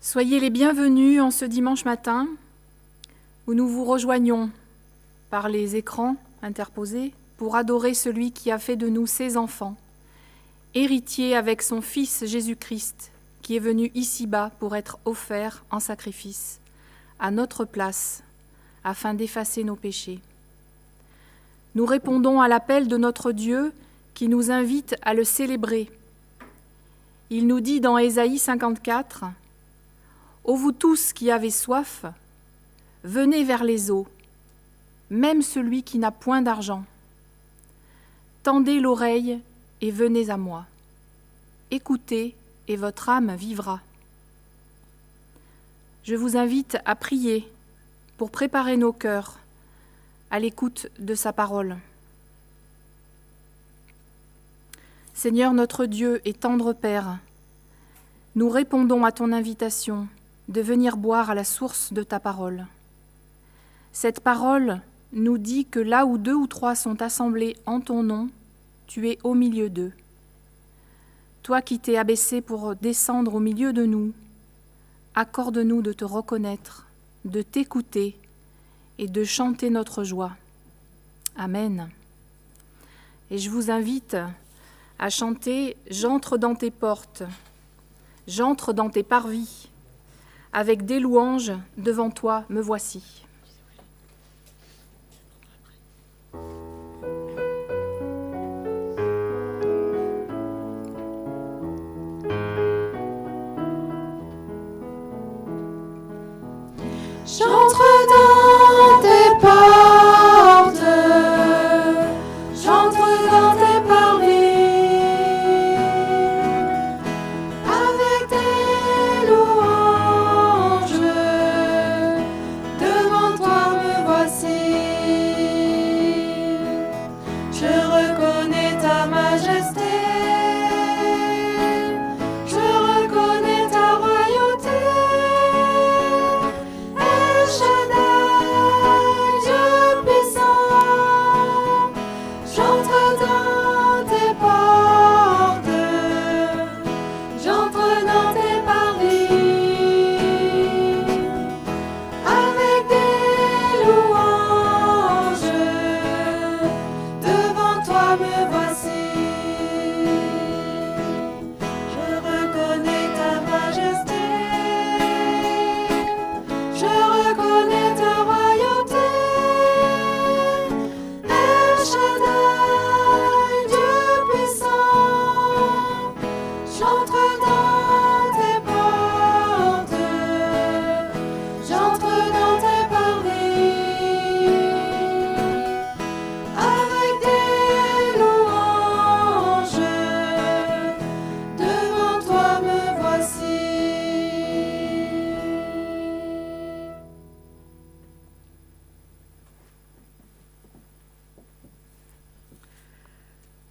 Soyez les bienvenus en ce dimanche matin où nous vous rejoignons par les écrans interposés pour adorer celui qui a fait de nous ses enfants, héritiers avec son Fils Jésus-Christ qui est venu ici-bas pour être offert en sacrifice à notre place afin d'effacer nos péchés. Nous répondons à l'appel de notre Dieu qui nous invite à le célébrer. Il nous dit dans Ésaïe 54 « Ô vous tous qui avez soif, venez vers les eaux, même celui qui n'a point d'argent. Tendez l'oreille et venez à moi. Écoutez et votre âme vivra. » Je vous invite à prier pour préparer nos cœurs à l'écoute de sa parole. Seigneur notre Dieu et tendre Père, nous répondons à ton invitation de venir boire à la source de ta parole. Cette parole nous dit que là où 2 ou 3 sont assemblés en ton nom, tu es au milieu d'eux. Toi qui t'es abaissé pour descendre au milieu de nous, accorde-nous de te reconnaître, de t'écouter et de chanter notre joie. Amen. Et je vous invite à chanter « J'entre dans tes portes, j'entre dans tes parvis, avec des louanges, devant toi me voici. » J'entre dans tes portes, j'entre dans tes parvis, avec des louanges, devant toi me voici. Je reconnais ta majesté, je reconnais ta royauté.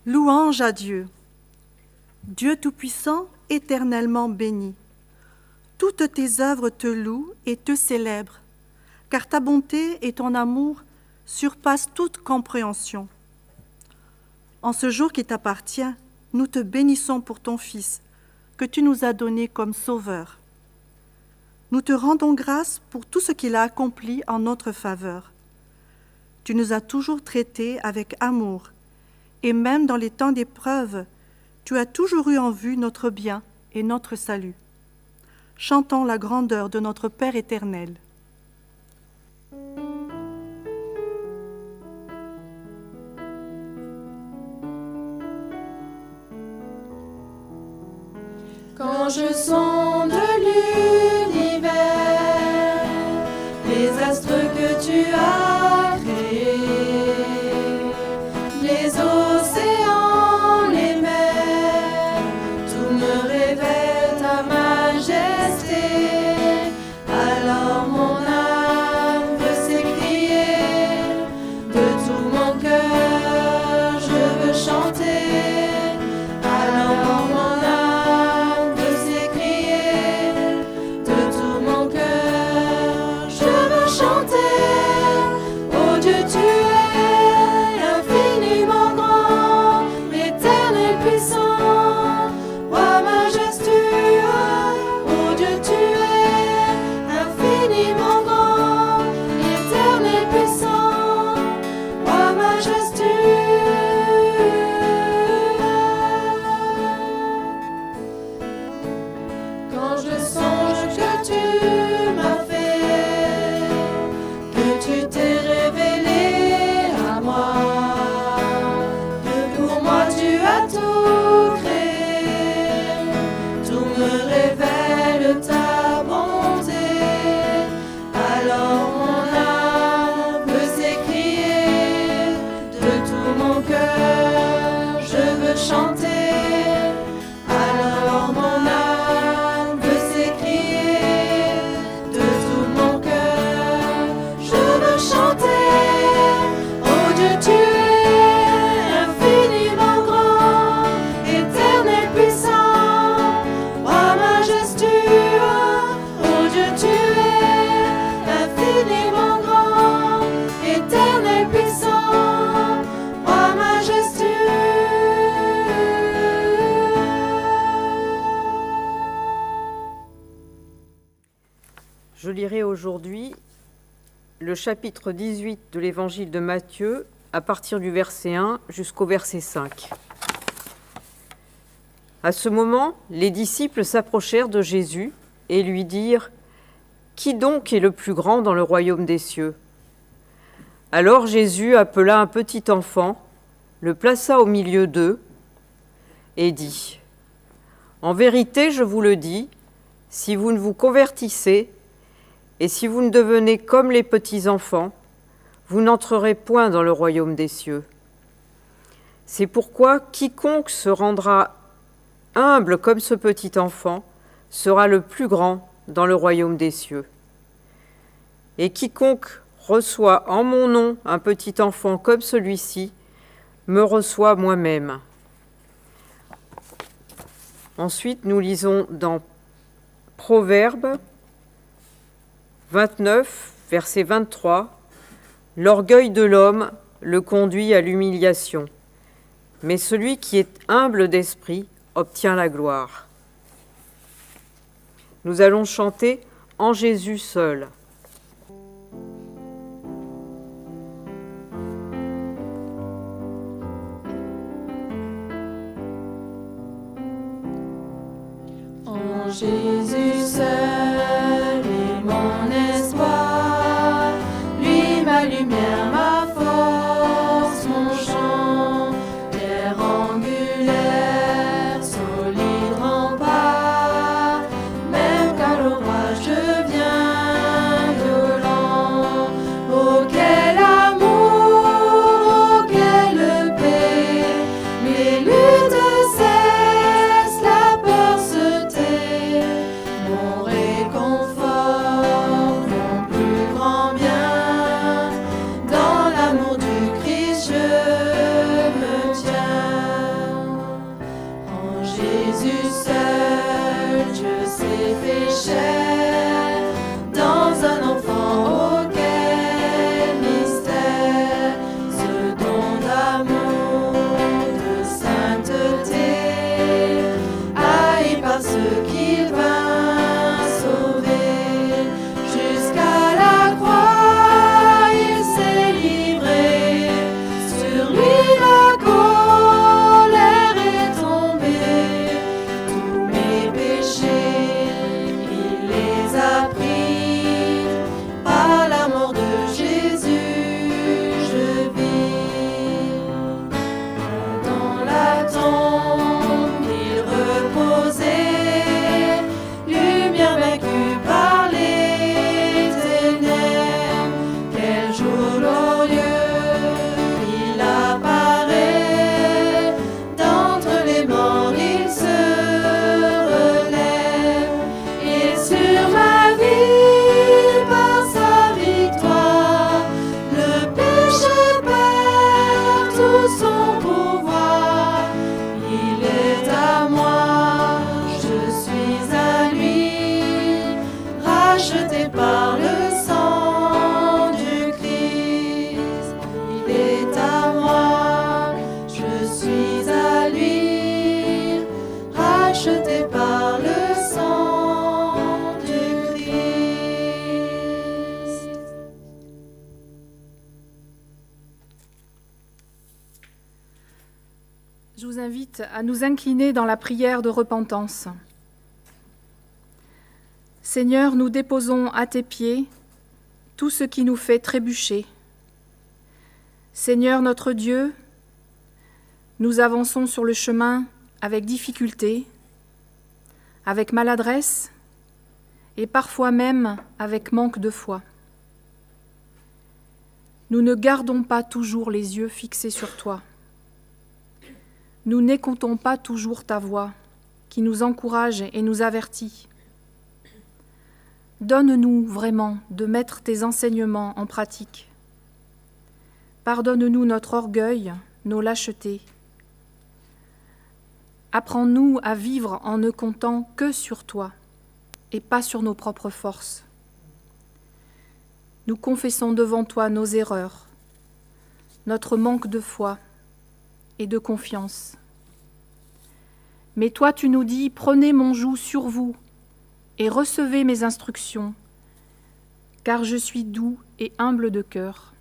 Louange à Dieu. Dieu Tout-Puissant, éternellement béni. Toutes tes œuvres te louent et te célèbrent, car ta bonté et ton amour surpassent toute compréhension. En ce jour qui t'appartient, nous te bénissons pour ton Fils, que tu nous as donné comme Sauveur. Nous te rendons grâce pour tout ce qu'il a accompli en notre faveur. Tu nous as toujours traités avec amour, et même dans les temps d'épreuve, tu as toujours eu en vue notre bien et notre salut. Chantons la grandeur de notre Père éternel. Quand je sonde l'univers, les astres que tu as créés, les océans, les mers, tout me révèle ta majesté. Alors mon âme veut s'écrier, de tout mon cœur je veux chanter. Alors mon âme veut s'écrier, de tout mon cœur je veux chanter. Oh Dieu, tu es infiniment grand, éternel puissant, roi majestueux. Oh Dieu, tu es chanter. Alors mon âme veut s'écrier de tout mon cœur. Je veux chanter. Oh Dieu, tu es infiniment grand, éternel puissant, roi majestueux. Oh Dieu, tu es infiniment grand, éternel puissant, roi majestueux. Je lirai aujourd'hui le chapitre 18 de l'évangile de Matthieu à partir du verset 1 jusqu'au verset 5. À ce moment, les disciples s'approchèrent de Jésus et lui dirent : « Qui donc est le plus grand dans le royaume des cieux ? » Alors Jésus appela un petit enfant, le plaça au milieu d'eux et dit : « En vérité, je vous le dis, si vous ne vous convertissez et si vous ne devenez comme les petits enfants, vous n'entrerez point dans le royaume des cieux. C'est pourquoi quiconque se rendra humble comme ce petit enfant sera le plus grand dans le royaume des cieux. Et quiconque reçoit en mon nom un petit enfant comme celui-ci me reçoit moi-même. » Ensuite, nous lisons dans Proverbes 29, verset 23, « L'orgueil de l'homme le conduit à l'humiliation, mais celui qui est humble d'esprit obtient la gloire. » Nous allons chanter « En Jésus seul ». En Jésus seul est mon espoir, lui ma lumière, ma force, mon chant, pierre angulaire, solide rempart, même qu'à l'orage devient violent. Oh quel amour, oh quelle paix, mes luttes cessent, la peur se tait, mon réconfort, mon plus grand bien, dans l'amour du Christ je me tiens. En Jésus seul, Dieu s'est fait chair, dans un enfant, oh quel mystère, ce don d'amour, de sainteté, haï par ceux qu'il vint sauver. Jusqu'à la croix, il s'est livré, sur lui la colère est tombée. Tous mes péchés, il les a pris, par la mort de Jésus, je vis. Dans la tombe, il reposait, lumière vaincue par les ténèbres. Quel jour glorieux, il apparaît, d'entre les morts il se relève, et sur ma vie, par sa victoire, le péché perd tout son pouvoir. Il est à moi, je suis à lui, racheté par le sang du Christ. Il est à moi, je suis à lui, racheté par le sang du Christ. Je vous invite à nous incliner dans la prière de repentance. Seigneur, nous déposons à tes pieds tout ce qui nous fait trébucher. Seigneur notre Dieu, nous avançons sur le chemin avec difficulté, avec maladresse et parfois même avec manque de foi. Nous ne gardons pas toujours les yeux fixés sur toi. nous n'écoutons pas toujours ta voix, qui nous encourage et nous avertit. Donne-nous vraiment de mettre tes enseignements en pratique. Pardonne-nous notre orgueil, nos lâchetés. Apprends-nous à vivre en ne comptant que sur toi et pas sur nos propres forces. Nous confessons devant toi nos erreurs, notre manque de foi et de confiance. Mais toi, tu nous dis, prenez mon joug sur vous et recevez mes instructions, car je suis doux et humble de cœur,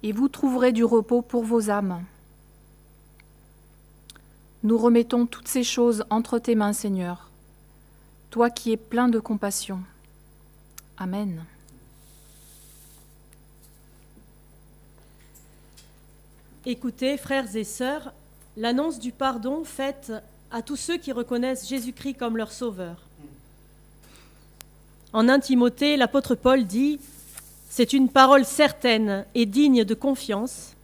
et vous trouverez du repos pour vos âmes. Nous remettons toutes ces choses entre tes mains, Seigneur, toi qui es plein de compassion. Amen. Écoutez, frères et sœurs, l'annonce du pardon faite à tous ceux qui reconnaissent Jésus-Christ comme leur sauveur. En 1 Timothée, l'apôtre Paul dit « C'est une parole certaine et digne de confiance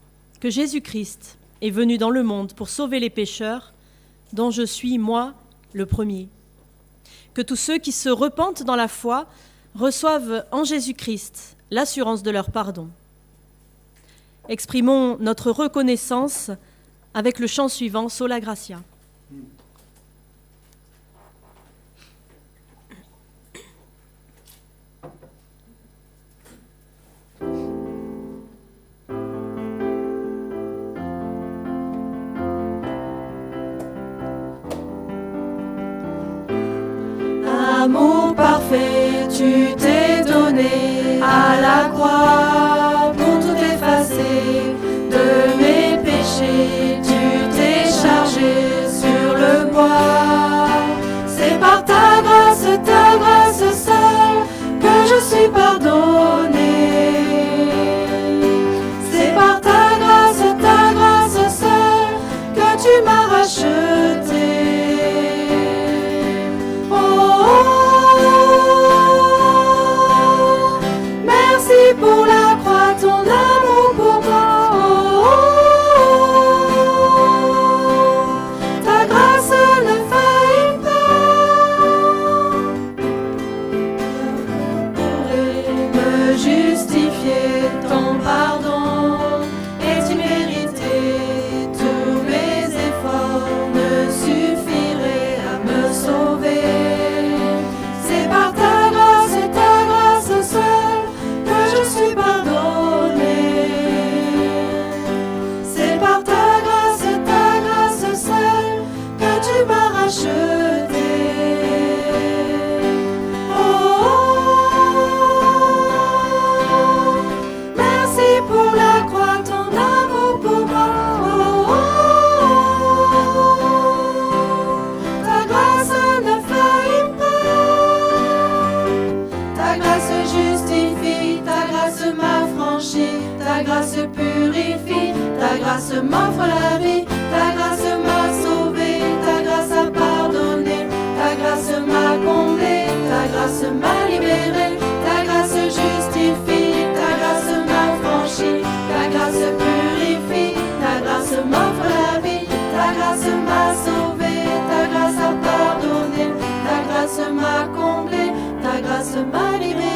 que Jésus-Christ est venu dans le monde pour sauver les pécheurs, dont je suis, moi, le premier. Que tous ceux qui se repentent dans la foi reçoivent en Jésus-Christ l'assurance de leur pardon. » Exprimons notre reconnaissance avec le chant suivant, Sola Gratia. Amour parfait, tu t'es donné à la croix pour tout effacer de mes péchés. Tu t'es chargé sur le bois. C'est par ta grâce seule que je suis pardonné. C'est par ta grâce seule que tu m'as racheté. Pour la croix, ton amour pour moi. Ta grâce ne faillit pas. Pourrais me justifier, ton pardon est immérité. Tous mes efforts ne suffiraient à me sauver. C'est par ta grâce seule je suis pardonné. C'est par ta grâce seule que tu m'as racheté. Merci pour la croix, ton amour pour moi. Ta grâce ne faillit pas. Ta grâce justifie. Ta grâce m'affranchit, ta grâce purifie, ta grâce m'offre la vie, ta grâce m'a sauvé, ta grâce a pardonné, ta grâce m'a comblé, ta grâce m'a libéré, ta grâce justifie, ta grâce m'affranchit, ta grâce purifie, ta grâce m'offre la vie, ta grâce m'a sauvé, ta grâce a pardonné, ta grâce m'a comblé, ta grâce m'a libéré.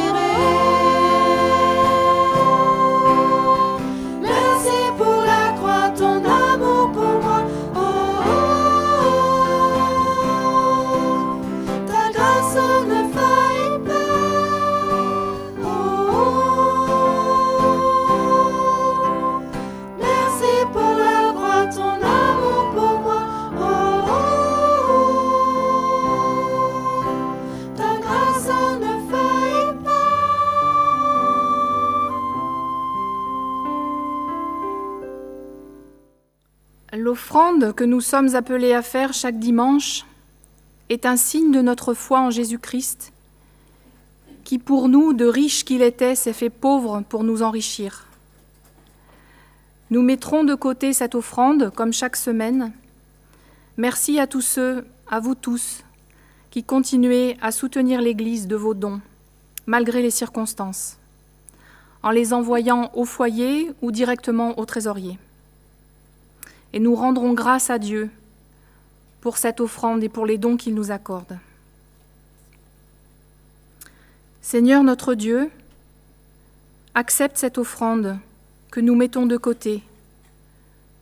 L'offrande que nous sommes appelés à faire chaque dimanche est un signe de notre foi en Jésus-Christ, qui pour nous, de riche qu'il était, s'est fait pauvre pour nous enrichir. Nous mettrons de côté cette offrande, comme chaque semaine. Merci à tous ceux, à vous tous, qui continuez à soutenir l'Église de vos dons, malgré les circonstances, en les envoyant au foyer ou directement au trésorier. et nous rendrons grâce à Dieu pour cette offrande et pour les dons qu'il nous accorde. Seigneur notre Dieu, accepte cette offrande que nous mettons de côté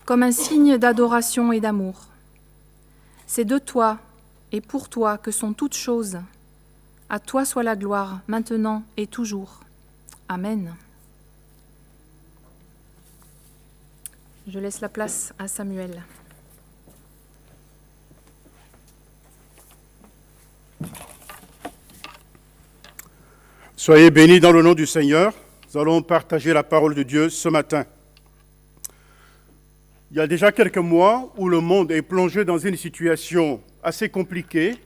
comme un signe d'adoration et d'amour. C'est de toi et pour toi que sont toutes choses. À toi soit la gloire, maintenant et toujours. Amen. Je laisse la place à Samuel. Soyez bénis dans le nom du Seigneur. Nous allons partager la parole de Dieu ce matin. Il y a déjà quelques mois où le monde est plongé dans une situation assez compliquée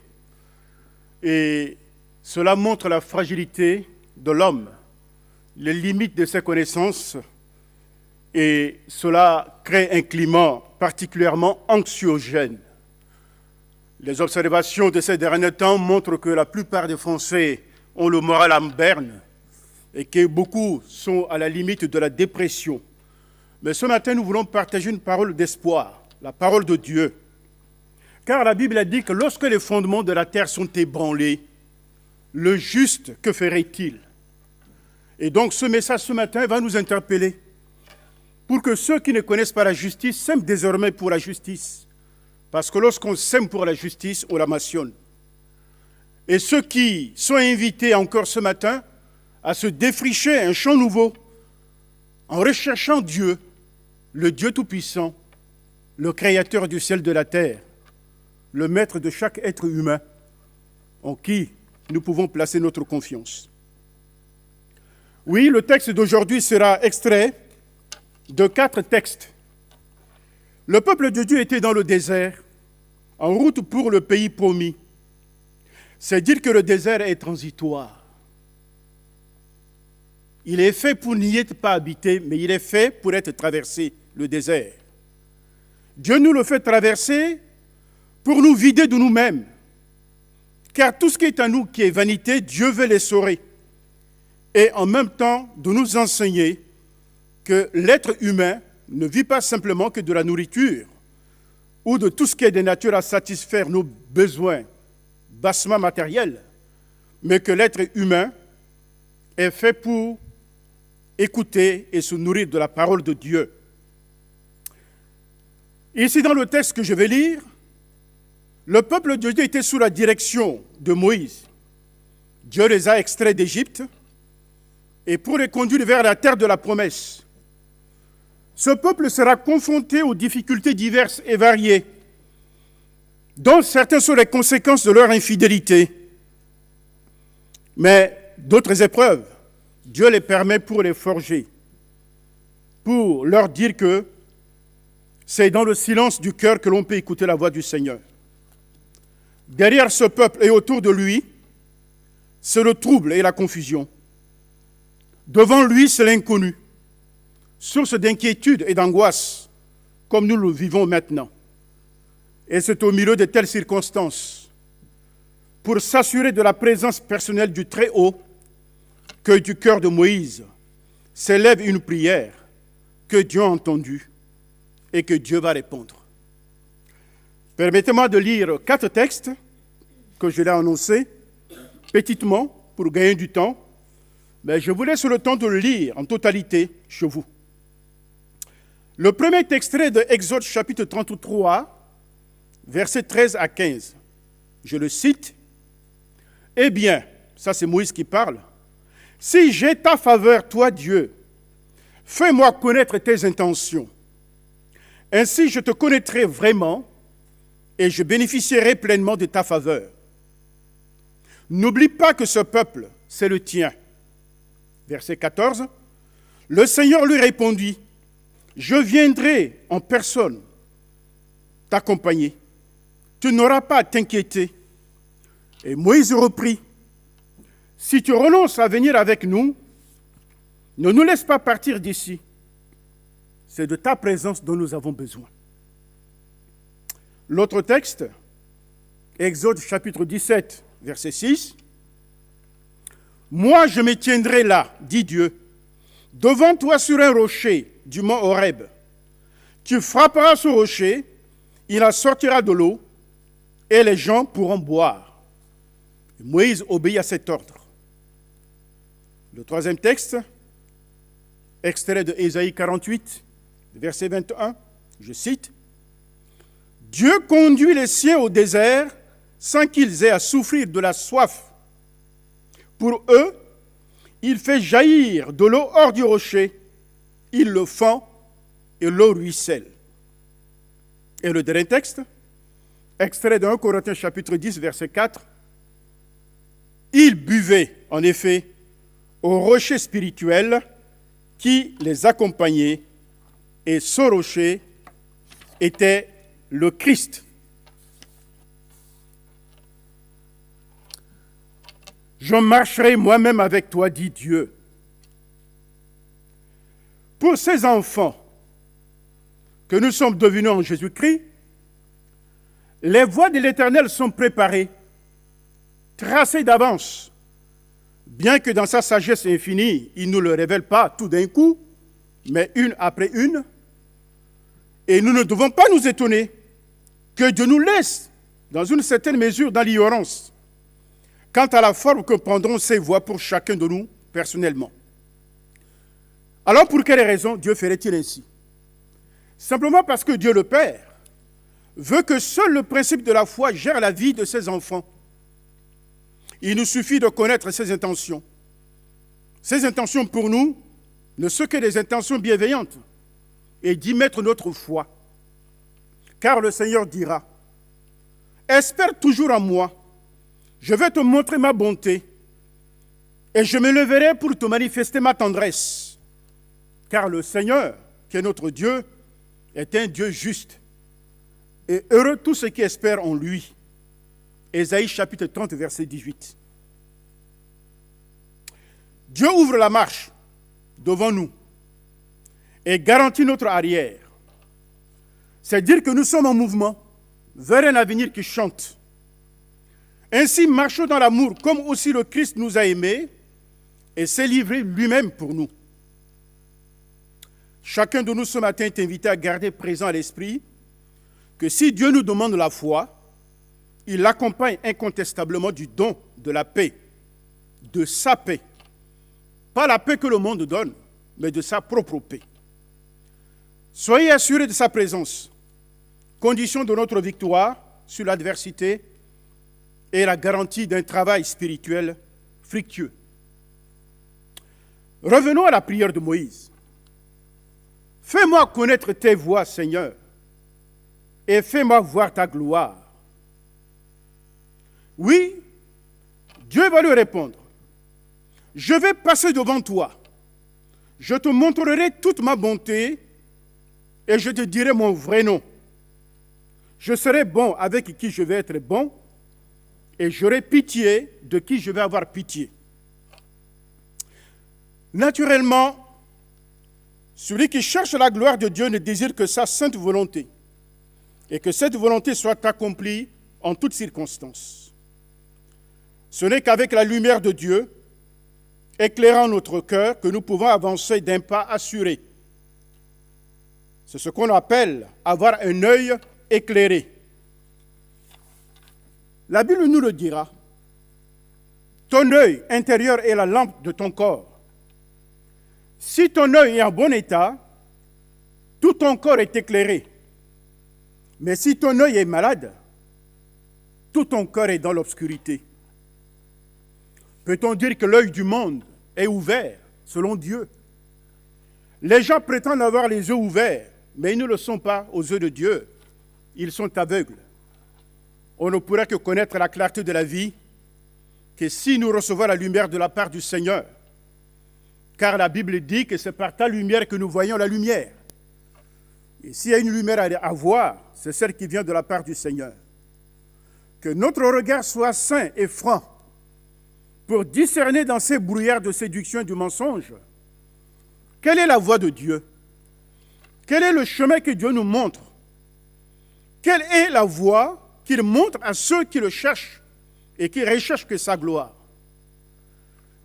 et cela montre la fragilité de l'homme, les limites de ses connaissances et cela crée un climat particulièrement anxiogène. Les observations de ces derniers temps montrent que la plupart des Français ont le moral en berne et que beaucoup sont à la limite de la dépression. Mais ce matin, nous voulons partager une parole d'espoir, la parole de Dieu. Car la Bible a dit que lorsque les fondements de la terre sont ébranlés, le juste, que ferait-il? Et donc ce message ce matin va nous interpeller pour que ceux qui ne connaissent pas la justice s'aiment désormais pour la justice. Parce que lorsqu'on s'aime pour la justice, on la mentionne. Et ceux qui sont invités encore ce matin à se défricher un champ nouveau en recherchant Dieu, le Dieu Tout-Puissant, le Créateur du ciel et de la terre, le Maître de chaque être humain en qui nous pouvons placer notre confiance. Oui, le texte d'aujourd'hui sera extrait de 4 textes. Le peuple de Dieu était dans le désert, en route pour le pays promis. C'est dire que le désert est transitoire. Il est fait pour n'y être pas habité, mais il est fait pour être traversé, le désert. Dieu nous le fait traverser pour nous vider de nous-mêmes. Car tout ce qui est en nous, qui est vanité, Dieu veut l'essorer. Et en même temps, de nous enseigner que l'être humain ne vit pas simplement que de la nourriture ou de tout ce qui est de nature à satisfaire nos besoins bassement matériels, mais que l'être humain est fait pour écouter et se nourrir de la parole de Dieu. Ici, dans le texte que je vais lire, le peuple de Dieu était sous la direction de Moïse. Dieu les a extraits d'Égypte et pour les conduire vers la terre de la promesse. Ce peuple sera confronté aux difficultés diverses et variées, dont certaines sont les conséquences de leur infidélité. Mais d'autres épreuves, Dieu les permet pour les forger, pour leur dire que c'est dans le silence du cœur que l'on peut écouter la voix du Seigneur. Derrière ce peuple et autour de lui, c'est le trouble et la confusion. Devant lui, c'est l'inconnu, source d'inquiétude et d'angoisse, comme nous le vivons maintenant. Et c'est au milieu de telles circonstances, pour s'assurer de la présence personnelle du Très-Haut, que du cœur de Moïse s'élève une prière que Dieu a entendue et que Dieu va répondre. Permettez-moi de lire 4 textes que je l'ai annoncés, petitement, pour gagner du temps, mais je vous laisse le temps de le lire en totalité chez vous. Le premier est extrait de Exode chapitre 33, versets 13 à 15. Je le cite. « Eh bien, ça c'est Moïse qui parle, si j'ai ta faveur, toi Dieu, fais-moi connaître tes intentions. Ainsi je te connaîtrai vraiment et je bénéficierai pleinement de ta faveur. N'oublie pas que ce peuple, c'est le tien. » Verset 14. Le Seigneur lui répondit, « Je viendrai en personne t'accompagner. Tu n'auras pas à t'inquiéter. » Et Moïse reprit, « Si tu renonces à venir avec nous, ne nous laisse pas partir d'ici. C'est de ta présence dont nous avons besoin. » L'autre texte, Exode chapitre 17, verset 6. « Moi, je me tiendrai là, dit Dieu, devant toi sur un rocher du mont Horeb. Tu frapperas ce rocher, il en sortira de l'eau, et les gens pourront boire. Moïse obéit à cet ordre. Le troisième texte, extrait de Ésaïe 48, verset 21, je cite, « Dieu conduit les siens au désert sans qu'ils aient à souffrir de la soif. Pour eux, il fait jaillir de l'eau hors du rocher, il le fend et l'eau ruisselle. » Et le dernier texte, extrait de 1 Corinthiens chapitre 10, verset 4, « Ils buvaient, en effet, au rocher spirituel qui les accompagnait, et ce rocher était le Christ. » Je marcherai moi-même avec toi, dit Dieu. Pour ces enfants que nous sommes devenus en Jésus-Christ, les voies de l'Éternel sont préparées, tracées d'avance, bien que dans sa sagesse infinie, il ne nous le révèle pas tout d'un coup, mais une après une. Et nous ne devons pas nous étonner que Dieu nous laisse, dans une certaine mesure, dans l'ignorance, quant à la forme que prendront ces voies pour chacun de nous personnellement. Alors pour quelle raison Dieu ferait-il ainsi? Simplement parce que Dieu le Père veut que seul le principe de la foi gère la vie de ses enfants. Il nous suffit de connaître ses intentions. Ses intentions pour nous ne sont que des intentions bienveillantes et d'y mettre notre foi. Car le Seigneur dira, « Espère toujours en moi, je vais te montrer ma bonté et je me leverai pour te manifester ma tendresse. » Car le Seigneur, qui est notre Dieu, est un Dieu juste. Et heureux tous ceux qui espèrent en lui. Ésaïe chapitre 30, verset 18. Dieu ouvre la marche devant nous et garantit notre arrière. C'est dire que nous sommes en mouvement vers un avenir qui chante. Ainsi, marchons dans l'amour comme aussi le Christ nous a aimés et s'est livré lui-même pour nous. Chacun de nous ce matin est invité à garder présent à l'esprit que si Dieu nous demande la foi, il l'accompagne incontestablement du don de la paix, de sa paix. Pas la paix que le monde donne, mais de sa propre paix. Soyez assurés de sa présence, condition de notre victoire sur l'adversité et la garantie d'un travail spirituel fructueux. Revenons à la prière de Moïse. Fais-moi connaître tes voies, Seigneur, et fais-moi voir ta gloire. Oui, Dieu va lui répondre. Je vais passer devant toi. Je te montrerai toute ma bonté et je te dirai mon vrai nom. Je serai bon avec qui je vais être bon et j'aurai pitié de qui je vais avoir pitié. Naturellement, celui qui cherche la gloire de Dieu ne désire que sa sainte volonté et que cette volonté soit accomplie en toutes circonstances. Ce n'est qu'avec la lumière de Dieu, éclairant notre cœur, que nous pouvons avancer d'un pas assuré. C'est ce qu'on appelle avoir un œil éclairé. La Bible nous le dira. Ton œil intérieur est la lampe de ton corps. Si ton œil est en bon état, tout ton corps est éclairé. Mais si ton œil est malade, tout ton corps est dans l'obscurité. Peut-on dire que l'œil du monde est ouvert selon Dieu? Les gens prétendent avoir les yeux ouverts, mais ils ne le sont pas aux yeux de Dieu. Ils sont aveugles. On ne pourra que connaître la clarté de la vie que si nous recevons la lumière de la part du Seigneur. Car la Bible dit que c'est par ta lumière que nous voyons la lumière. Et s'il y a une lumière à voir, c'est celle qui vient de la part du Seigneur. Que notre regard soit saint et franc pour discerner dans ces brouillards de séduction et du mensonge quelle est la voie de Dieu, quel est le chemin que Dieu nous montre, quelle est la voie qu'il montre à ceux qui le cherchent et qui recherchent que sa gloire.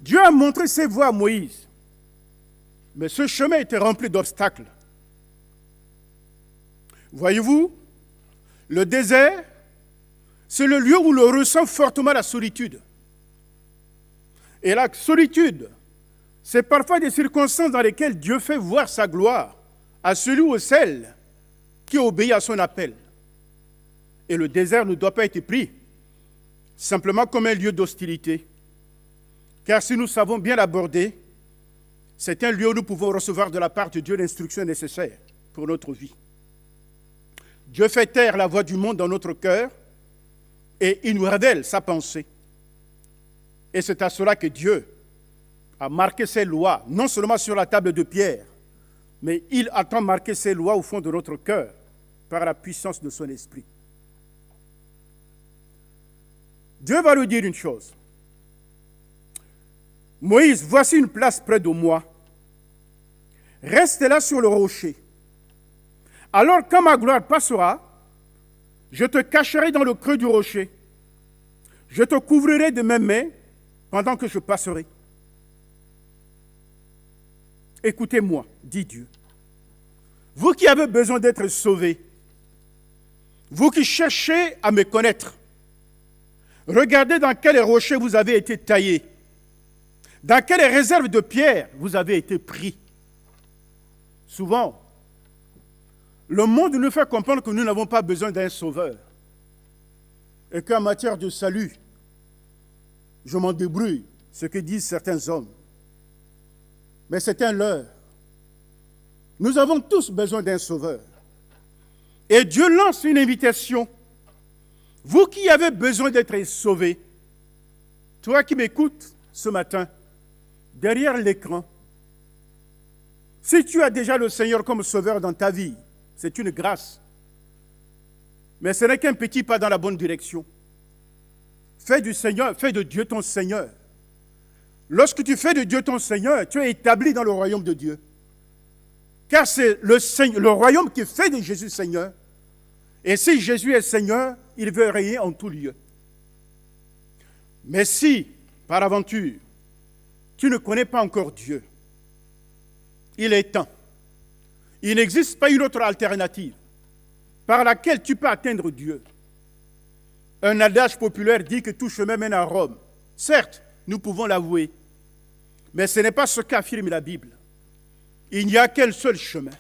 Dieu a montré ses voies à Moïse, mais ce chemin était rempli d'obstacles. Voyez-vous, le désert, c'est le lieu où l'on ressent fortement la solitude. Et la solitude, c'est parfois des circonstances dans lesquelles Dieu fait voir sa gloire à celui ou celle qui obéit à son appel. Et le désert ne doit pas être pris simplement comme un lieu d'hostilité. Car si nous savons bien l'aborder, c'est un lieu où nous pouvons recevoir de la part de Dieu l'instruction nécessaire pour notre vie. Dieu fait taire la voix du monde dans notre cœur et il nous révèle sa pensée. Et c'est à cela que Dieu a marqué ses lois, non seulement sur la table de pierre, mais il attend marquer ses lois au fond de notre cœur par la puissance de son esprit. Dieu va nous dire une chose. Moïse, voici une place près de moi. Reste là sur le rocher. Alors, quand ma gloire passera, je te cacherai dans le creux du rocher. Je te couvrirai de mes mains pendant que je passerai. Écoutez-moi, dit Dieu. Vous qui avez besoin d'être sauvés, vous qui cherchez à me connaître, regardez dans quel rocher vous avez été taillés, dans quelle réserve de pierre vous avez été pris. Souvent, le monde nous fait comprendre que nous n'avons pas besoin d'un sauveur et qu'en matière de salut, je m'en débrouille, ce que disent certains hommes. Mais c'est un leurre. Nous avons tous besoin d'un sauveur. Et Dieu lance une invitation. Vous qui avez besoin d'être sauvés, toi qui m'écoutes ce matin, derrière l'écran, si tu as déjà le Seigneur comme sauveur dans ta vie, c'est une grâce. Mais ce n'est qu'un petit pas dans la bonne direction. Fais du Seigneur, fais de Dieu ton Seigneur. Lorsque tu fais de Dieu ton Seigneur, tu es établi dans le royaume de Dieu. Car c'est le royaume qui fait de Jésus Seigneur. Et si Jésus est Seigneur, il veut régner en tout lieu. Mais si, par aventure, tu ne connais pas encore Dieu, il est temps. Il n'existe pas une autre alternative par laquelle tu peux atteindre Dieu. Un adage populaire dit que tout chemin mène à Rome. Certes, nous pouvons l'avouer, mais ce n'est pas ce qu'affirme la Bible. Il n'y a qu'un seul chemin.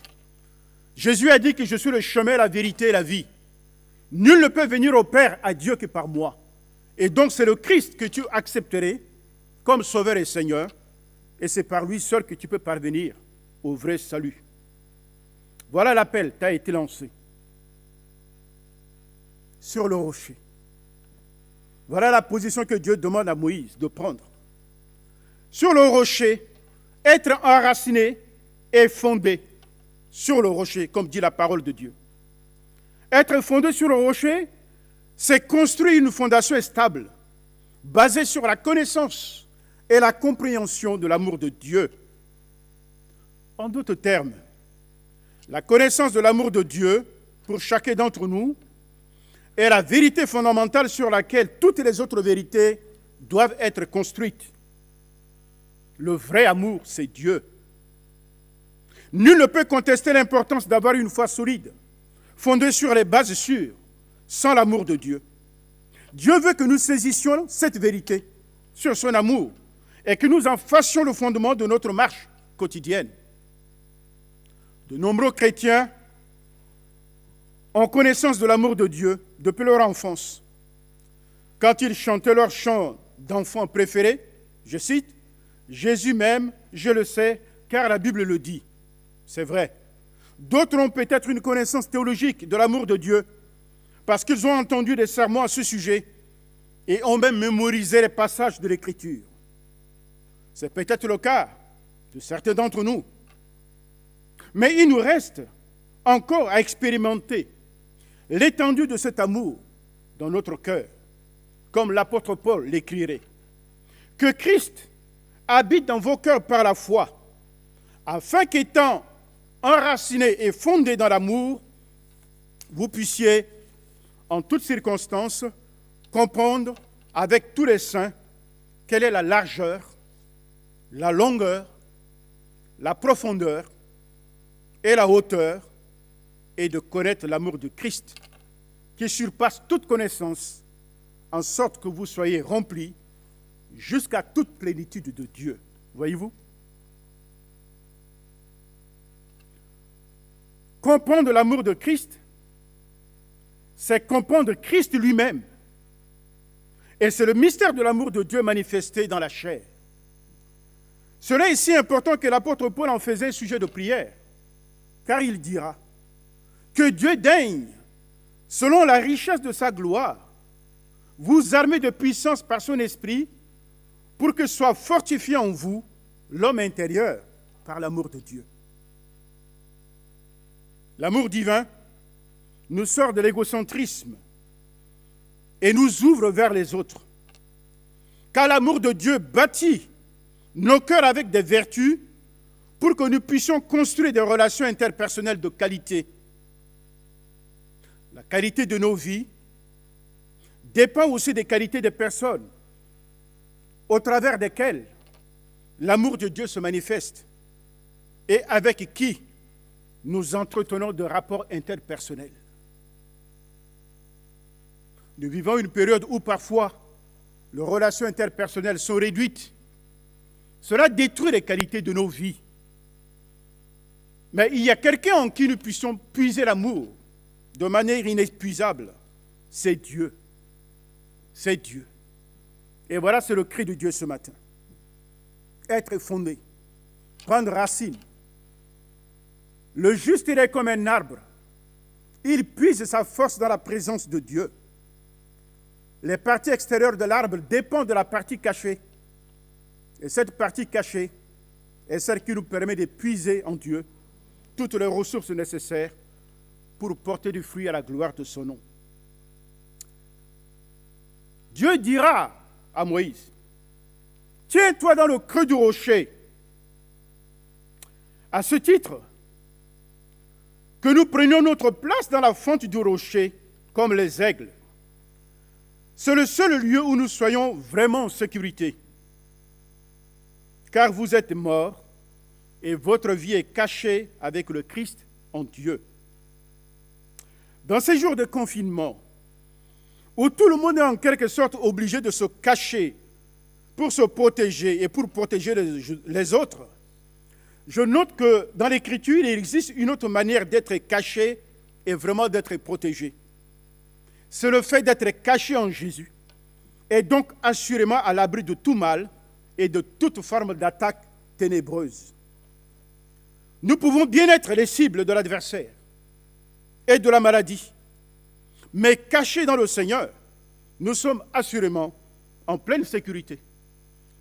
Jésus a dit que je suis le chemin, la vérité et la vie. Nul ne peut venir au Père, à Dieu, que par moi. Et donc c'est le Christ que tu accepterais comme Sauveur et Seigneur, et c'est par lui seul que tu peux parvenir au vrai salut. Voilà l'appel qui a été lancé. Sur le rocher. Voilà la position que Dieu demande à Moïse de prendre. Sur le rocher, être enraciné et fondé sur le rocher, comme dit la parole de Dieu. Être fondé sur le rocher, c'est construire une fondation stable, basée sur la connaissance et la compréhension de l'amour de Dieu. En d'autres termes, la connaissance de l'amour de Dieu pour chacun d'entre nous est la vérité fondamentale sur laquelle toutes les autres vérités doivent être construites. Le vrai amour, c'est Dieu. Nul ne peut contester l'importance d'avoir une foi solide, fondée sur les bases sûres, sans l'amour de Dieu. Dieu veut que nous saisissions cette vérité sur son amour et que nous en fassions le fondement de notre marche quotidienne. De nombreux chrétiens ont connaissance de l'amour de Dieu depuis leur enfance. Quand ils chantaient leur chant d'enfant préféré, je cite, « Jésus m'aime, je le sais, car la Bible le dit. » C'est vrai. D'autres ont peut-être une connaissance théologique de l'amour de Dieu parce qu'ils ont entendu des sermons à ce sujet et ont même mémorisé les passages de l'Écriture. C'est peut-être le cas de certains d'entre nous. Mais il nous reste encore à expérimenter l'étendue de cet amour dans notre cœur, comme l'apôtre Paul l'écrirait. Que Christ habite dans vos cœurs par la foi, afin qu'étant enracinés et fondés dans l'amour, vous puissiez, en toutes circonstances, comprendre avec tous les saints quelle est la largeur, la longueur, la profondeur et la hauteur et de connaître l'amour de Christ, qui surpasse toute connaissance, en sorte que vous soyez remplis jusqu'à toute plénitude de Dieu. Voyez-vous? Comprendre l'amour de Christ, c'est comprendre Christ lui-même. Et c'est le mystère de l'amour de Dieu manifesté dans la chair. Cela est si important que l'apôtre Paul en faisait un sujet de prière, car il dira que Dieu daigne, selon la richesse de sa gloire, vous armer de puissance par son esprit, pour que soit fortifié en vous l'homme intérieur par l'amour de Dieu. L'amour divin nous sort de l'égocentrisme et nous ouvre vers les autres. Car l'amour de Dieu bâtit nos cœurs avec des vertus pour que nous puissions construire des relations interpersonnelles de qualité. La qualité de nos vies dépend aussi des qualités des personnes au travers desquelles l'amour de Dieu se manifeste et avec qui nous entretenons de rapports interpersonnels. Nous vivons une période où parfois les relations interpersonnelles sont réduites. Cela détruit les qualités de nos vies. Mais il y a quelqu'un en qui nous puissions puiser l'amour de manière inépuisable. C'est Dieu. C'est Dieu. Et voilà, c'est le cri de Dieu ce matin. Être fondé, prendre racine. Le juste, il est comme un arbre. Il puise sa force dans la présence de Dieu. Les parties extérieures de l'arbre dépendent de la partie cachée. Et cette partie cachée est celle qui nous permet de puiser en Dieu toutes les ressources nécessaires pour porter du fruit à la gloire de son nom. Dieu dira à Moïse, « Tiens-toi dans le creux du rocher. » À ce titre, que nous prenions notre place dans la fente du rocher comme les aigles. C'est le seul lieu où nous soyons vraiment en sécurité. Car vous êtes morts et votre vie est cachée avec le Christ en Dieu. Dans ces jours de confinement, où tout le monde est en quelque sorte obligé de se cacher pour se protéger et pour protéger les autres, je note que dans l'Écriture, il existe une autre manière d'être caché et vraiment d'être protégé. C'est le fait d'être caché en Jésus et donc assurément à l'abri de tout mal et de toute forme d'attaque ténébreuse. Nous pouvons bien être les cibles de l'adversaire et de la maladie, mais cachés dans le Seigneur, nous sommes assurément en pleine sécurité.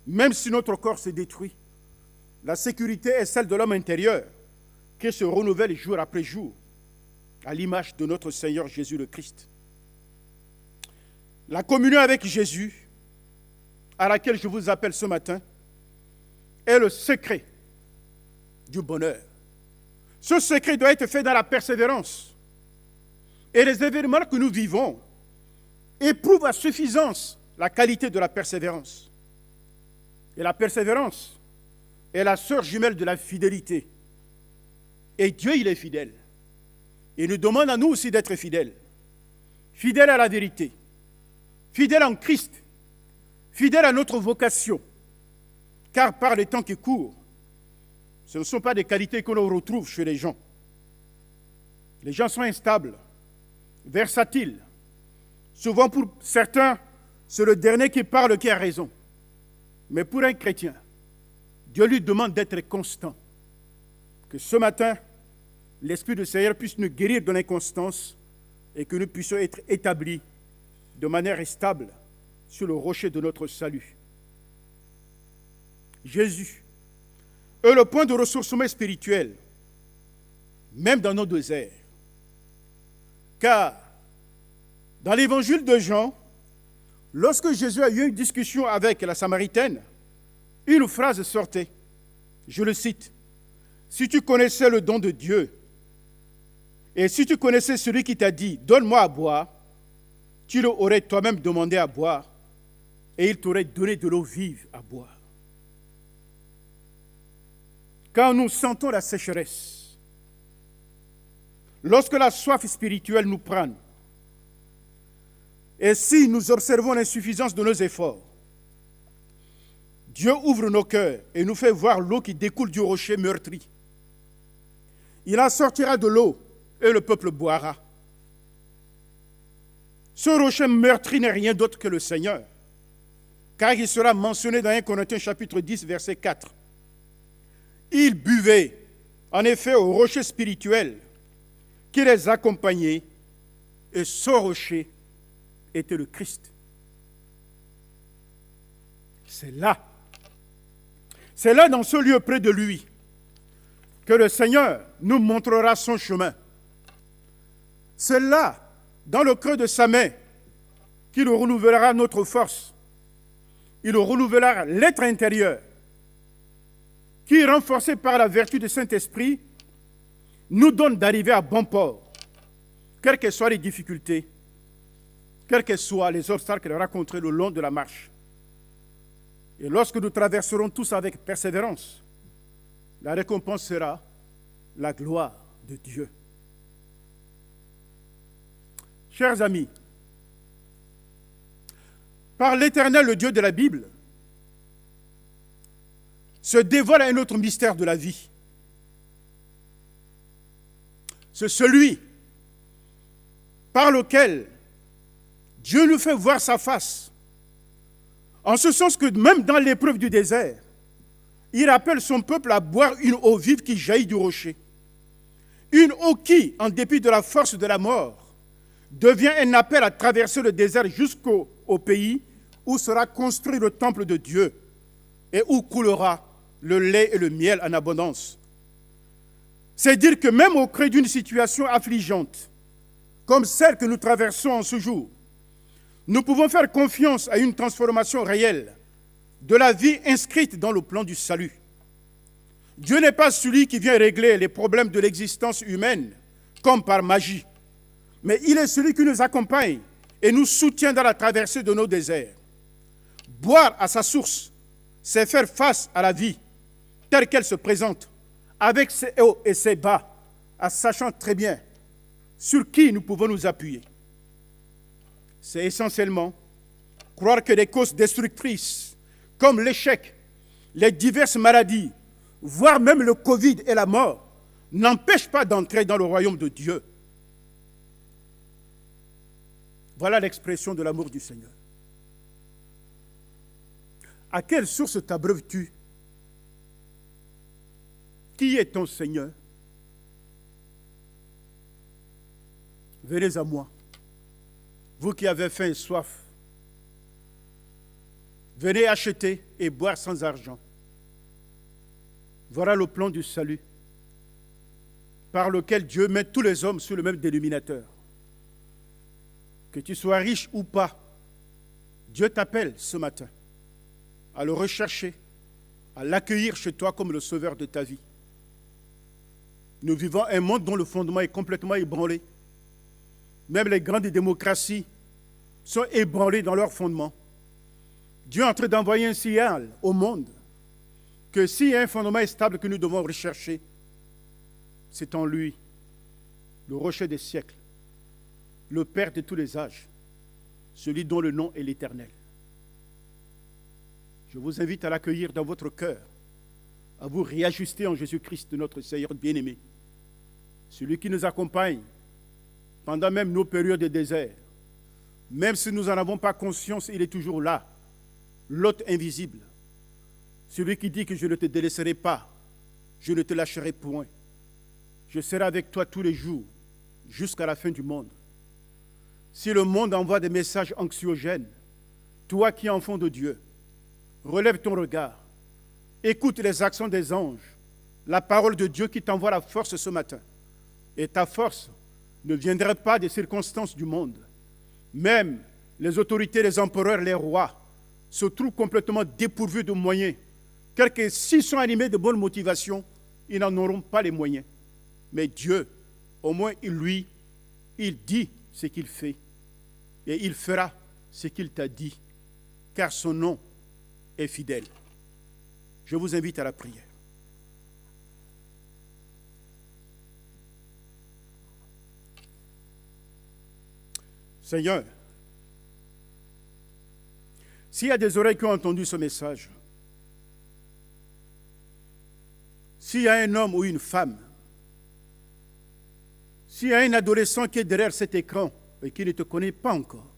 Même si notre corps se détruit, la sécurité est celle de l'homme intérieur qui se renouvelle jour après jour à l'image de notre Seigneur Jésus le Christ. La communion avec Jésus, à laquelle je vous appelle ce matin, est le secret du bonheur. Ce secret doit être fait dans la persévérance. Et les événements que nous vivons éprouvent à suffisance la qualité de la persévérance. Et la persévérance est la sœur jumelle de la fidélité. Et Dieu, il est fidèle. Il nous demande à nous aussi d'être fidèles. Fidèles à la vérité. Fidèles en Christ. Fidèles à notre vocation. Car par les temps qui courent, ce ne sont pas des qualités que l'on retrouve chez les gens. Les gens sont instables, versatiles. Souvent pour certains, c'est le dernier qui parle qui a raison. Mais pour un chrétien, Dieu lui demande d'être constant. Que ce matin, l'Esprit du Seigneur puisse nous guérir de l'inconstance et que nous puissions être établis de manière stable sur le rocher de notre salut. Jésus est le point de ressourcement spirituel, même dans nos déserts. Car dans l'évangile de Jean, lorsque Jésus a eu une discussion avec la Samaritaine, une phrase sortait, je le cite, « Si tu connaissais le don de Dieu, et si tu connaissais celui qui t'a dit, donne-moi à boire, tu l'aurais toi-même demandé à boire, et il t'aurait donné de l'eau vive à boire. » Quand nous sentons la sécheresse, lorsque la soif spirituelle nous prend, et si nous observons l'insuffisance de nos efforts, Dieu ouvre nos cœurs et nous fait voir l'eau qui découle du rocher meurtri. Il en sortira de l'eau et le peuple boira. Ce rocher meurtri n'est rien d'autre que le Seigneur, car il sera mentionné dans 1 Corinthiens chapitre 10, verset 4. Ils buvaient, en effet, au rocher spirituel qui les accompagnait, et ce rocher était le Christ. C'est là dans ce lieu près de lui, que le Seigneur nous montrera son chemin. C'est là, dans le creux de sa main, qu'il renouvellera notre force. Il renouvellera l'être intérieur, qui, renforcé par la vertu du Saint-Esprit, nous donne d'arriver à bon port, quelles que soient les difficultés, quels que soient les obstacles rencontrés le long de la marche. Et lorsque nous traverserons tous avec persévérance, la récompense sera la gloire de Dieu. Chers amis, par l'Éternel, le Dieu de la Bible, se dévoile un autre mystère de la vie. C'est celui par lequel Dieu nous fait voir sa face. En ce sens que même dans l'épreuve du désert, il appelle son peuple à boire une eau vive qui jaillit du rocher. Une eau qui, en dépit de la force de la mort, devient un appel à traverser le désert jusqu'au pays où sera construit le temple de Dieu et où coulera le lait et le miel en abondance. C'est dire que même au creux d'une situation affligeante, comme celle que nous traversons en ce jour, nous pouvons faire confiance à une transformation réelle de la vie inscrite dans le plan du salut. Dieu n'est pas celui qui vient régler les problèmes de l'existence humaine comme par magie, mais il est celui qui nous accompagne et nous soutient dans la traversée de nos déserts. Boire à sa source, c'est faire face à la vie telle qu'elle se présente, avec ses hauts et ses bas, en sachant très bien sur qui nous pouvons nous appuyer. C'est essentiellement croire que des causes destructrices, comme l'échec, les diverses maladies, voire même le Covid et la mort, n'empêchent pas d'entrer dans le royaume de Dieu. Voilà l'expression de l'amour du Seigneur. À quelle source t'abreuves-tu? Qui est ton Seigneur? Venez à moi, vous qui avez faim et soif. Venez acheter et boire sans argent. Voilà le plan du salut, par lequel Dieu met tous les hommes sur le même dénominateur. Que tu sois riche ou pas, Dieu t'appelle ce matin à le rechercher, à l'accueillir chez toi comme le sauveur de ta vie. Nous vivons un monde dont le fondement est complètement ébranlé. Même les grandes démocraties sont ébranlées dans leur fondement. Dieu est en train d'envoyer un signal au monde que s'il y a un fondement stable que nous devons rechercher, c'est en lui, le rocher des siècles, le Père de tous les âges, celui dont le nom est l'Éternel. Je vous invite à l'accueillir dans votre cœur, à vous réajuster en Jésus-Christ, notre Seigneur bien-aimé, celui qui nous accompagne pendant même nos périodes de désert. Même si nous n'en avons pas conscience, il est toujours là, l'hôte invisible, celui qui dit que je ne te délaisserai pas, je ne te lâcherai point. Je serai avec toi tous les jours, jusqu'à la fin du monde. Si le monde envoie des messages anxiogènes, toi qui es enfant de Dieu, relève ton regard, écoute les accents des anges, la parole de Dieu qui t'envoie la force ce matin. Et ta force ne viendrait pas des circonstances du monde. Même les autorités, les empereurs, les rois se trouvent complètement dépourvus de moyens. Car que s'ils sont animés de bonnes motivations, ils n'en auront pas les moyens. Mais Dieu, au moins il dit ce qu'il fait. Et il fera ce qu'il t'a dit. Car son nom est fidèle. Je vous invite à la prière. Seigneur, s'il y a des oreilles qui ont entendu ce message, s'il y a un homme ou une femme, s'il y a un adolescent qui est derrière cet écran et qui ne te connaît pas encore,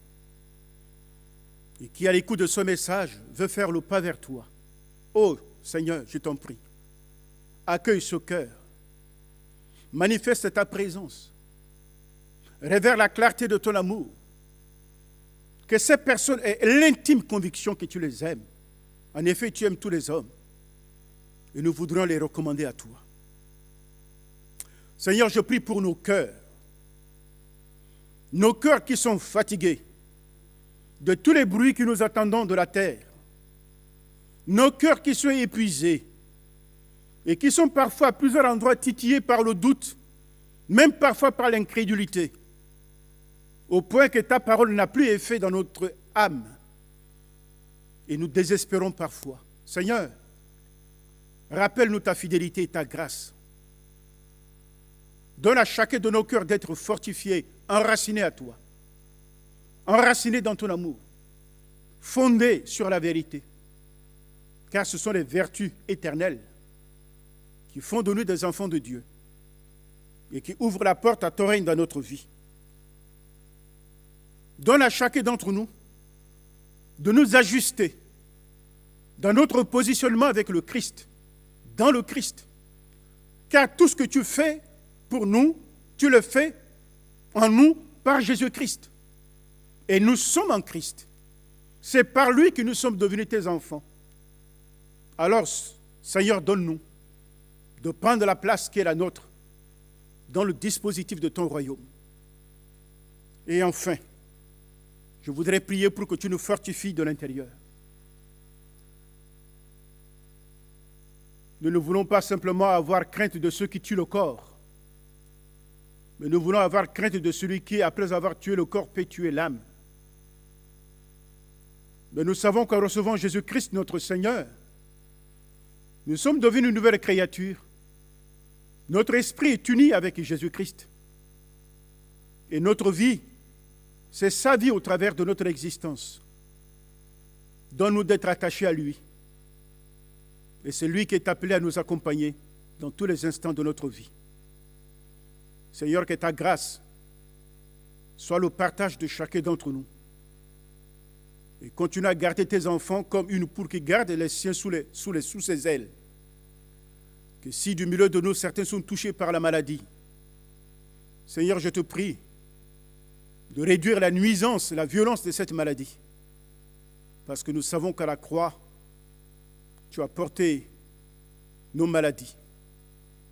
et qui, à l'écoute de ce message, veut faire le pas vers toi, oh Seigneur, je t'en prie, accueille ce cœur, manifeste ta présence, révèle la clarté de ton amour, que ces personnes aient l'intime conviction que tu les aimes. En effet, tu aimes tous les hommes, et nous voudrons les recommander à toi. Seigneur, je prie pour nos cœurs qui sont fatigués de tous les bruits que nous attendons de la terre, nos cœurs qui sont épuisés et qui sont parfois à plusieurs endroits titillés par le doute, même parfois par l'incrédulité, au point que ta parole n'a plus effet dans notre âme et nous désespérons parfois. Seigneur, rappelle-nous ta fidélité et ta grâce. Donne à chacun de nos cœurs d'être fortifiés, enracinés à toi, enracinés dans ton amour, fondés sur la vérité, car ce sont les vertus éternelles qui font de nous des enfants de Dieu et qui ouvrent la porte à ton règne dans notre vie. Donne à chacun d'entre nous de nous ajuster dans notre positionnement avec le Christ, dans le Christ, car tout ce que tu fais pour nous, tu le fais en nous par Jésus-Christ. Et nous sommes en Christ. C'est par lui que nous sommes devenus tes enfants. Alors, Seigneur, donne-nous de prendre la place qui est la nôtre dans le dispositif de ton royaume. Et enfin, je voudrais prier pour que tu nous fortifies de l'intérieur. Nous ne voulons pas simplement avoir crainte de ceux qui tuent le corps, mais nous voulons avoir crainte de celui qui, après avoir tué le corps, peut tuer l'âme. Mais nous savons qu'en recevant Jésus-Christ, notre Seigneur, nous sommes devenus une nouvelle créature. Notre esprit est uni avec Jésus-Christ. Et notre vie, c'est sa vie au travers de notre existence. Donne-nous d'être attachés à lui. Et c'est lui qui est appelé à nous accompagner dans tous les instants de notre vie. Seigneur, que ta grâce soit le partage de chacun d'entre nous. Et continue à garder tes enfants comme une poule qui garde les siens sous ses ailes. Que si du milieu de nous, certains sont touchés par la maladie, Seigneur, je te prie de réduire la nuisance, la violence de cette maladie. Parce que nous savons qu'à la croix, tu as porté nos maladies.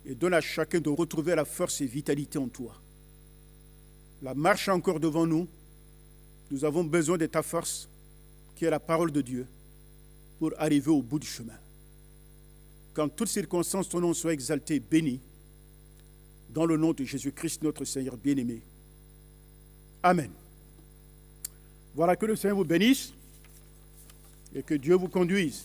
Et donne à chacun de retrouver la force et vitalité en toi. La marche est encore devant nous. Nous avons besoin de ta force, qui est la parole de Dieu, pour arriver au bout du chemin. Qu'en toutes circonstances, ton nom soit exalté, béni, dans le nom de Jésus-Christ, notre Seigneur bien-aimé. Amen. Voilà, que le Seigneur vous bénisse et que Dieu vous conduise.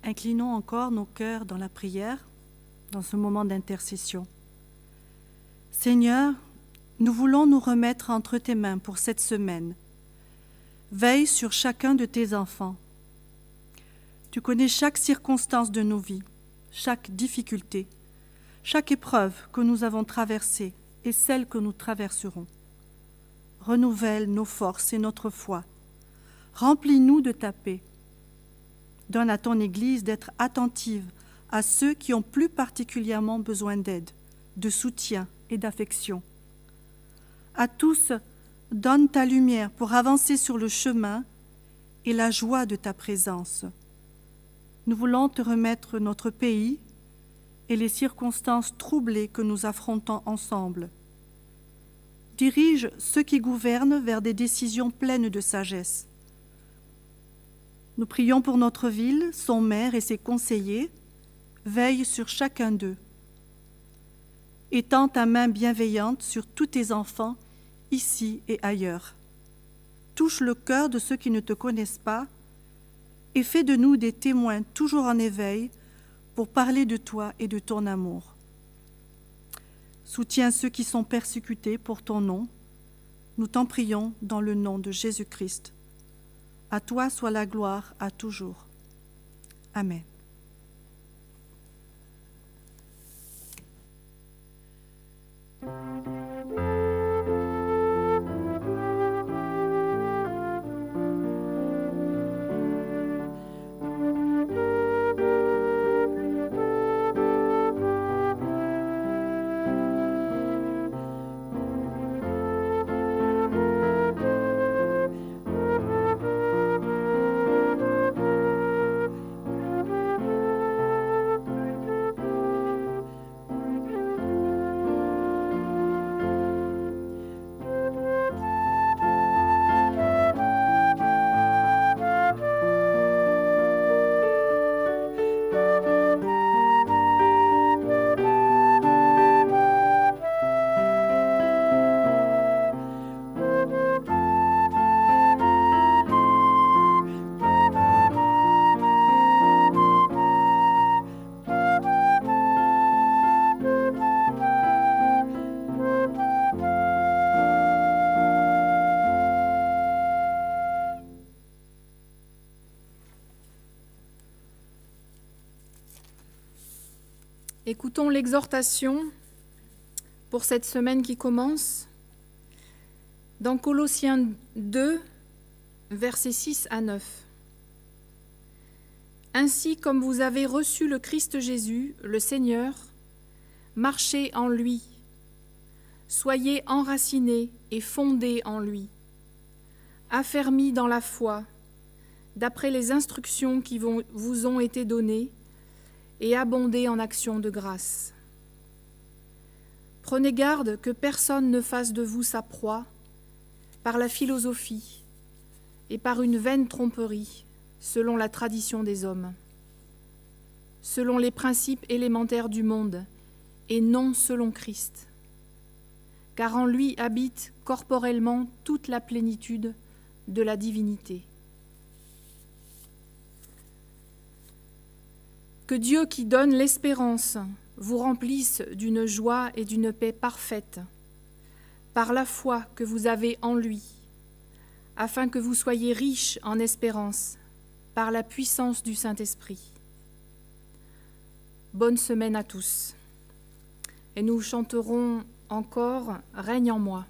Inclinons encore nos cœurs dans la prière, dans ce moment d'intercession. Seigneur, nous voulons nous remettre entre tes mains pour cette semaine. Veille sur chacun de tes enfants. Tu connais chaque circonstance de nos vies, chaque difficulté, chaque épreuve que nous avons traversée et celle que nous traverserons. Renouvelle nos forces et notre foi. Remplis-nous de ta paix. Donne à ton Église d'être attentive à ceux qui ont plus particulièrement besoin d'aide, de soutien et d'affection. À tous, donne ta lumière pour avancer sur le chemin et la joie de ta présence. Nous voulons te remettre notre pays et les circonstances troublées que nous affrontons ensemble. Dirige ceux qui gouvernent vers des décisions pleines de sagesse. Nous prions pour notre ville, son maire et ses conseillers. Veille sur chacun d'eux. Étends ta main bienveillante sur tous tes enfants, ici et ailleurs. Touche le cœur de ceux qui ne te connaissent pas et fais de nous des témoins toujours en éveil pour parler de toi et de ton amour. Soutiens ceux qui sont persécutés pour ton nom. Nous t'en prions dans le nom de Jésus-Christ. À toi soit la gloire à toujours. Amen. Écoutons l'exhortation pour cette semaine qui commence dans Colossiens 2, versets 6 à 9. Ainsi comme vous avez reçu le Christ Jésus, le Seigneur, marchez en lui, soyez enracinés et fondés en lui, affermis dans la foi, d'après les instructions qui vous ont été données, et abondez en actions de grâce. Prenez garde que personne ne fasse de vous sa proie par la philosophie et par une vaine tromperie, selon la tradition des hommes, selon les principes élémentaires du monde, et non selon Christ. Car en lui habite corporellement toute la plénitude de la divinité. Que Dieu qui donne l'espérance vous remplisse d'une joie et d'une paix parfaite, par la foi que vous avez en lui, afin que vous soyez riches en espérance, par la puissance du Saint-Esprit. Bonne semaine à tous. Et nous chanterons encore « Règne en moi ».